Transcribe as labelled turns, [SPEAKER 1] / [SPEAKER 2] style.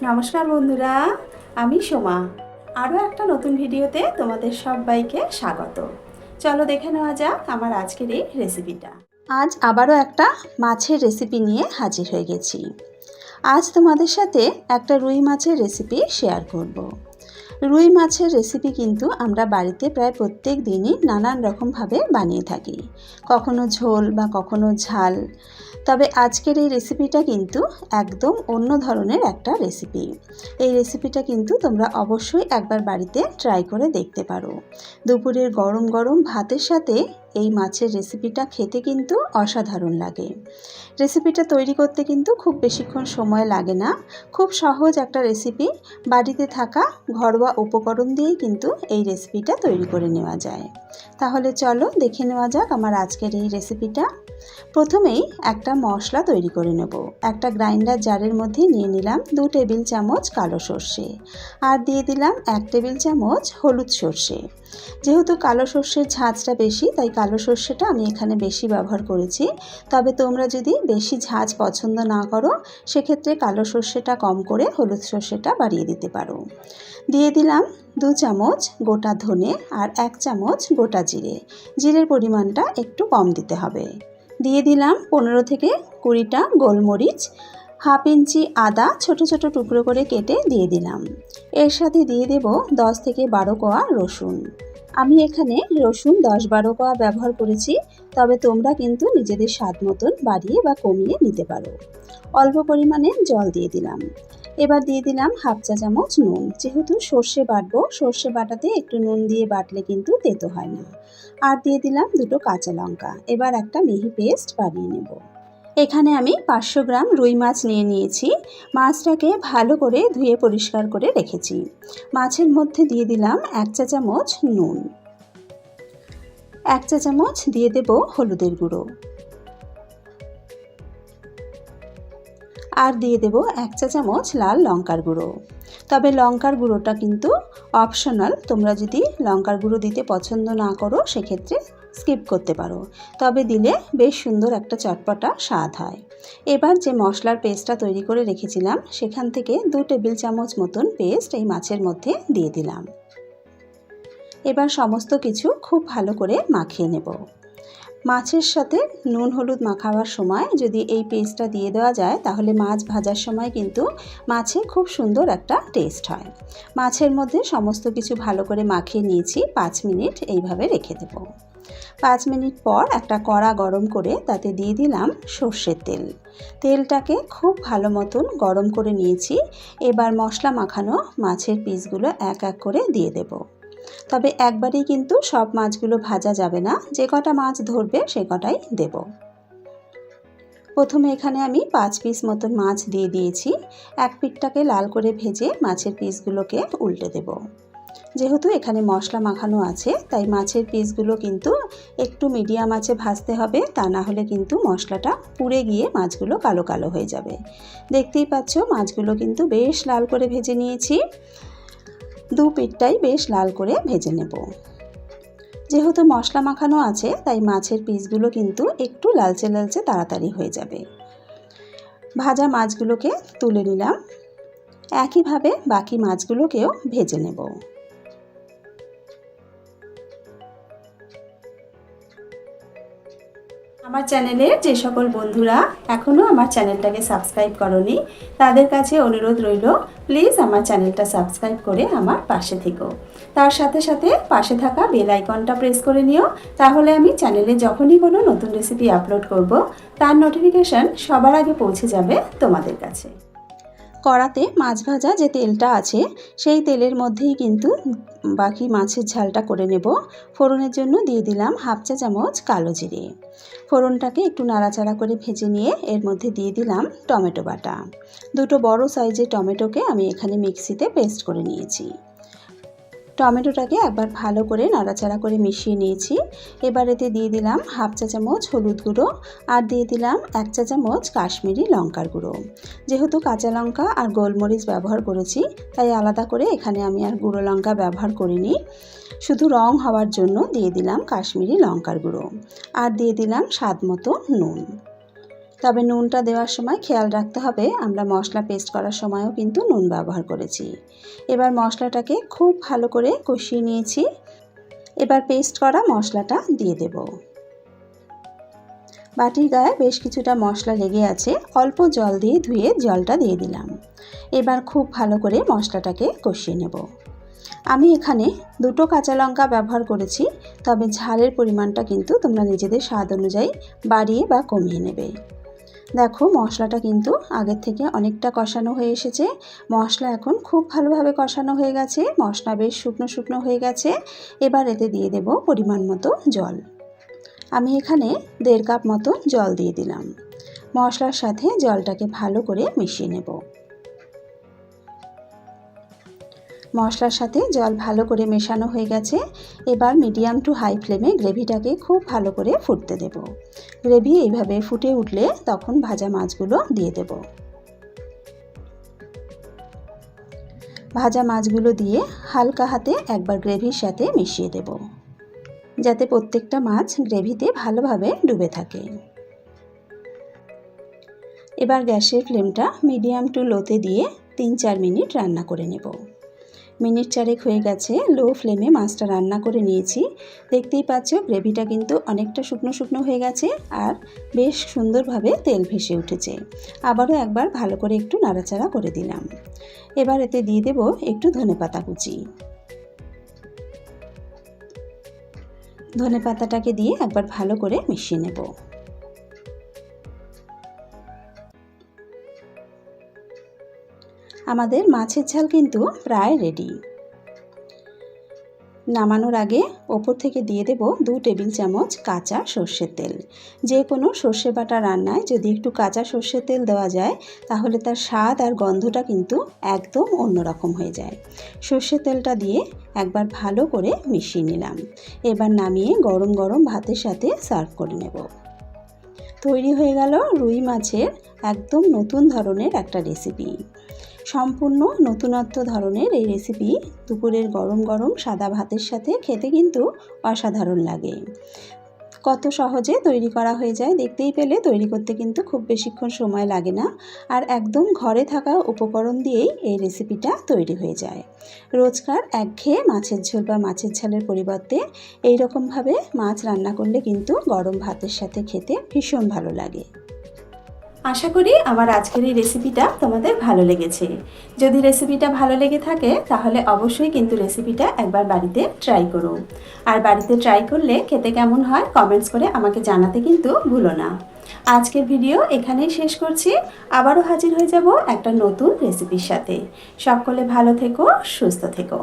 [SPEAKER 1] নমস্কার বন্ধুরা, আমি সোমা। আরও একটা নতুন ভিডিওতে তোমাদের সবাইকে স্বাগত। চলো দেখে নেওয়া যাক আমার আজকের এই রেসিপিটা। আজ আবারও একটা মাছের রেসিপি নিয়ে হাজির হয়ে গেছি। আজ তোমাদের সাথে একটা রুই মাছের রেসিপি শেয়ার করব। রুই মাছের রেসিপি কিন্তু আমরা বাড়িতে প্রায় প্রত্যেক দিনই নানান রকমভাবে বানিয়ে থাকি, কখনো ঝোল বা কখনো ঝাল। তবে আজকের এই রেসিপিটা কিন্তু একদম অন্য ধরনের একটা রেসিপি। এই রেসিপিটা কিন্তু তোমরা অবশ্যই একবার বাড়িতে ট্রাই করে দেখতে পারো। দুপুরের গরম গরম ভাতের সাথে এই মাছের রেসিপিটা খেতে কিন্তু অসাধারণ লাগে। রেসিপিটা তৈরি করতে কিন্তু খুব বেশিক্ষণ সময় লাগে না। খুব সহজ একটা রেসিপি, বাড়িতে থাকা ঘরোয়া উপকরণ দিয়েই কিন্তু এই রেসিপিটা তৈরি করে নেওয়া যায়। তাহলে চলো দেখে নেওয়া যাক আমার আজকের এই রেসিপিটা। প্রথমেই একটা মশলা তৈরি করে নেব। একটা গ্রাইন্ডার জারের মধ্যে নিয়ে নিলাম 2 টেবিল চামচ কালো সর্ষে, আর দিয়ে দিলাম 1 টেবিল চামচ হলুদ সর্ষে। যেহেতু কালো সর্ষের ঝাঁঝটা বেশি, তাই কালো সর্ষেটা আমি এখানে বেশি ব্যবহার করেছি। তবে তোমরা যদি বেশি ঝাঁঝ পছন্দ না করো, সেক্ষেত্রে কালো সর্ষেটা কম করে হলুদ সর্ষেটা বাড়িয়ে দিতে পারো। দিয়ে দিলাম 2 চামচ গোটা ধনে আর 1 চামচ গোটা জিরে। জিরের পরিমাণটা একটু কম দিতে হবে। দিয়ে দিলাম 15 থেকে 20টা গোলমরিচ, হাফ ইঞ্চি আদা ছোট ছোট টুকরো করে কেটে দিয়ে দিলাম। এর সাথে দিয়ে দেব 10 থেকে 12 কোয়া রসুন। আমি এখানে রসুন 10-12 কোয়া ব্যবহার করেছি, তবে তোমরা কিন্তু নিজেদের স্বাদ মতন বাড়িয়ে বা কমিয়ে নিতে পারো। অল্প পরিমাণে জল দিয়ে দিলাম। এবার দিয়ে দিলাম হাফ চা চামচ নুন। যেহেতু সর্ষে বাটবো, সর্ষে বাটাতে একটু নুন দিয়ে বাটলে কিন্তু তেতো হয় না। আর দিয়ে দিলাম 2টো কাঁচা লঙ্কা। এবার একটা মিহি পেস্ট বানিয়ে নেব। এখানে আমি 500 গ্রাম রুই মাছ নিয়ে নিয়েছি। মাছটাকে ভালো করে ধুয়ে পরিষ্কার করে রেখেছি। মাছের মধ্যে দিয়ে দিলাম 1 চা চামচ নুন, 1 চা চামচ দিয়ে দেব হলুদের গুঁড়ো, আর দিয়ে দেব 1 চা চামচ লাল লঙ্কার গুঁড়ো। তবে লঙ্কার গুঁড়োটা কিন্তু অপশনাল, তোমরা যদি লঙ্কার গুঁড়ো দিতে পছন্দ না করো সেক্ষেত্রে স্কিপ করতে পারো, তবে দিলে বেশ সুন্দর একটা চটপটা স্বাদ হয়। এবার যে মশলার পেস্টটা তৈরি করে রেখেছিলাম, সেখান থেকে 2 টেবিল চামচ মতন পেস্ট এই মাছের মধ্যে দিয়ে দিলাম। এবার সমস্ত কিছু খুব ভালো করে মাখিয়ে নেব। মাছের সাথে নুন হলুদ মাখাবার সময় যদি এই পেস্টটা দিয়ে দেওয়া যায়, তাহলে মাছ ভাজার সময় কিন্তু মাছে খুব সুন্দর একটা টেস্ট হয়। মাছের মধ্যে সমস্ত কিছু ভালো করে মাখিয়ে নিয়েছি। 5 মিনিট এইভাবে রেখে দেব। 5 মিনিট পর একটা কড়া গরম করে তাতে দিয়ে দিলাম সর্ষের তেল। তেলটাকে খুব ভালো মতন গরম করে নিয়েছি। এবার মশলা মাখানো মাছের পিসগুলো এক এক করে দিয়ে দেব। তবে একবারেই কিন্তু সব মাছগুলো ভাজা যাবে না, যে কটা মাছ ধরবে সে কটাই দেব। প্রথমে এখানে আমি 5 পিস মতন মাছ দিয়ে দিয়েছি। এক পিঠটাকে লাল করে ভেজে মাছের পিসগুলোকে উল্টে দেব। যেহেতু এখানে মশলা মাখানো আছে, তাই মাছের পিসগুলো কিন্তু একটু মিডিয়াম আঁচে ভাজতে হবে, তা না হলে কিন্তু মশলাটা পুড়ে গিয়ে মাছগুলো কালো কালো হয়ে যাবে। দেখতেই পাচ্ছ মাছগুলো কিন্তু বেশ লাল করে ভেজে নিয়েছি। 2 পিঠটাই বেশ লাল করে ভেজে নেব। যেহেতু মশলা মাখানো আছে, তাই মাছের পিসগুলো কিন্তু একটু লালচে লালচে তাড়াতাড়ি হয়ে যাবে। ভাজা মাছগুলোকে তুলে নিলাম। একইভাবে বাকি মাছগুলোকেও ভেজে নেব। আমার চ্যানেলের যে সকল বন্ধুরা এখনও আমার চ্যানেলটাকে সাবস্ক্রাইব করোনি, তাদের কাছে অনুরোধ রইল, প্লিজ আমার চ্যানেলটা সাবস্ক্রাইব করে আমার পাশে থেকো। তার সাথে সাথে পাশে থাকা বেল আইকনটা প্রেস করে নিও, তাহলে আমি চ্যানেলে যখনই কোনো নতুন রেসিপি আপলোড করব, তার নোটিফিকেশান সবার আগে পৌঁছে যাবে তোমাদের কাছে। কড়াতে মাছ ভাজা যে তেলটা আছে, সেই তেলের মধ্যেই কিন্তু বাকি মাছের ঝালটা করে নেব। ফোড়নের জন্য দিয়ে দিলাম হাফ চা চামচ কালো জিরে। ফোড়নটাকে একটু নাড়াচাড়া করে ভেজে নিয়ে এর মধ্যে দিয়ে দিলাম টমেটো বাটা। 2টো বড় সাইজের টমেটোকে আমি এখানে মিক্সিতে পেস্ট করে নিয়েছি। টমেটোটাকে একবার ভালো করে নাড়াচাড়া করে মিশিয়ে নিয়েছি। এবার এতে দিয়ে দিলাম হাফ চা চামচ হলুদ গুঁড়ো, আর দিয়ে দিলাম 1 চা চামচ কাশ্মীরি লঙ্কার গুঁড়ো। যেহেতু কাঁচা লঙ্কা আর গোলমরিচ ব্যবহার করেছি, তাই আলাদা করে এখানে আমি আর গুঁড়ো লঙ্কা ব্যবহার করিনি। শুধু রং হওয়ার জন্য দিয়ে দিলাম কাশ্মীরি লঙ্কার গুঁড়ো, আর দিয়ে দিলাম স্বাদ মতো নুন। তবে নুনটা দেওয়ার সময় খেয়াল রাখতে হবে, আমরা মশলা পেস্ট করার সময়ও কিন্তু নুন ব্যবহার করেছি। এবার মশলাটাকে খুব ভালো করে কষিয়ে নিয়েছি। এবার পেস্ট করা মশলাটা দিয়ে দেব। বাটির গায়ে বেশ কিছুটা মশলা লেগে আছে, অল্প জল দিয়ে ধুয়ে জলটা দিয়ে দিলাম। এবার খুব ভালো করে মশলাটাকে কষিয়ে নেব। আমি এখানে 2টো কাঁচা লঙ্কা ব্যবহার করেছি, তবে ঝালের পরিমাণটা কিন্তু তোমরা নিজেদের স্বাদ অনুযায়ী বাড়িয়ে বা কমিয়ে নেবে। দেখো মশলাটা কিন্তু আগের থেকে অনেকটা কষানো হয়ে এসেছে। মশলা এখন খুব ভালোভাবে কষানো হয়ে গেছে, মশলা বেশ শুকনো শুকনো হয়ে গেছে। এবার এতে দিয়ে দেব পরিমাণ মতো জল। আমি এখানে 1.5 কাপ মতো জল দিয়ে দিলাম। মশলার সাথে জলটাকে ভালো করে মিশিয়ে নেব। মশলার সাথে জল ভালো করে মেশানো হয়ে গেছে। এবার মিডিয়াম টু হাই ফ্লেমে গ্রেভিটাকে খুব ভালো করে ফুটতে দেব। গ্রেভি এইভাবে ফুটে উঠলে তখন ভাজা মাছগুলো দিয়ে দেব। ভাজা মাছগুলো দিয়ে হালকা হাতে একবার গ্রেভির সাথে মিশিয়ে দেব, যাতে প্রত্যেকটা মাছ গ্রেভিতে ভালোভাবে ডুবে থাকে। এবার গ্যাসের ফ্লেমটা মিডিয়াম টু লোতে দিয়ে 3-4 মিনিট রান্না করে নেব। মিনিট 4 হয়ে গেছে, লো ফ্লেমে মাছটা রান্না করে নিয়েছি। দেখতেই পাচ্ছ গ্রেভিটা কিন্তু অনেকটা শুকনো শুকনো হয়ে গেছে আর বেশ সুন্দরভাবে তেল ভেসে উঠেছে। আবারও একবার ভালো করে একটু নাড়াচাড়া করে দিলাম। এবার এতে দিয়ে দেব একটু ধনেপাতা কুচি। ধনেপাতাটাকে দিয়ে একবার ভালো করে মিশিয়ে নেব। আমাদের মাছের ঝাল কিন্তু প্রায় রেডি। নামানোর আগে ওপর থেকে দিয়ে দেব 2 টেবিল চামচ কাঁচা সর্ষের তেল। যে কোনো সর্ষে বাটা রান্নায় যদি একটু কাঁচা সর্ষের তেল দেওয়া যায় তাহলে তার স্বাদ আর গন্ধটা কিন্তু একদম অন্যরকম হয়ে যায়। সর্ষের তেলটা দিয়ে একবার ভালো করে মিশিয়ে নিলাম। এবার নামিয়ে গরম গরম ভাতের সাথে সার্ভ করে নেব। তৈরি হয়ে গেল রুই মাছের একদম নতুন ধরনের একটা রেসিপি। সম্পূর্ণ নতুনত্ব ধরনের এই রেসিপি দুপুরের গরম গরম সাদা ভাতের সাথে খেতে কিন্তু অসাধারণ লাগে। কত সহজে তৈরি করা হয়ে যায় দেখতেই পেলে। তৈরি করতে কিন্তু খুব বেশিক্ষণ সময় লাগে না, আর একদম ঘরে থাকা উপকরণ দিয়েই এই রেসিপিটা তৈরি হয়ে যায়। রোজকার একঘেয়ে মাছের ঝোল বা মাছের ঝালের পরিবর্তে এই রকমভাবে মাছ রান্না করলে কিন্তু গরম ভাতের সাথে খেতে ভীষণ ভালো লাগে। আশা করি আমার আজকের এই রেসিপিটা তোমাদের ভালো লেগেছে। যদি রেসিপিটা ভালো লেগে থাকে তাহলে অবশ্যই কিন্তু রেসিপিটা একবার বাড়িতে ট্রাই করো। আর বাড়িতে ট্রাই করলে খেতে কেমন হয় কমেন্টস করে আমাকে জানাতে কিন্তু ভুলো না। আজকের ভিডিও এখানেই শেষ করছি। আবারও হাজির হয়ে যাব একটা নতুন রেসিপির সাথে। সকলে ভালো থেকো, সুস্থ থেকো।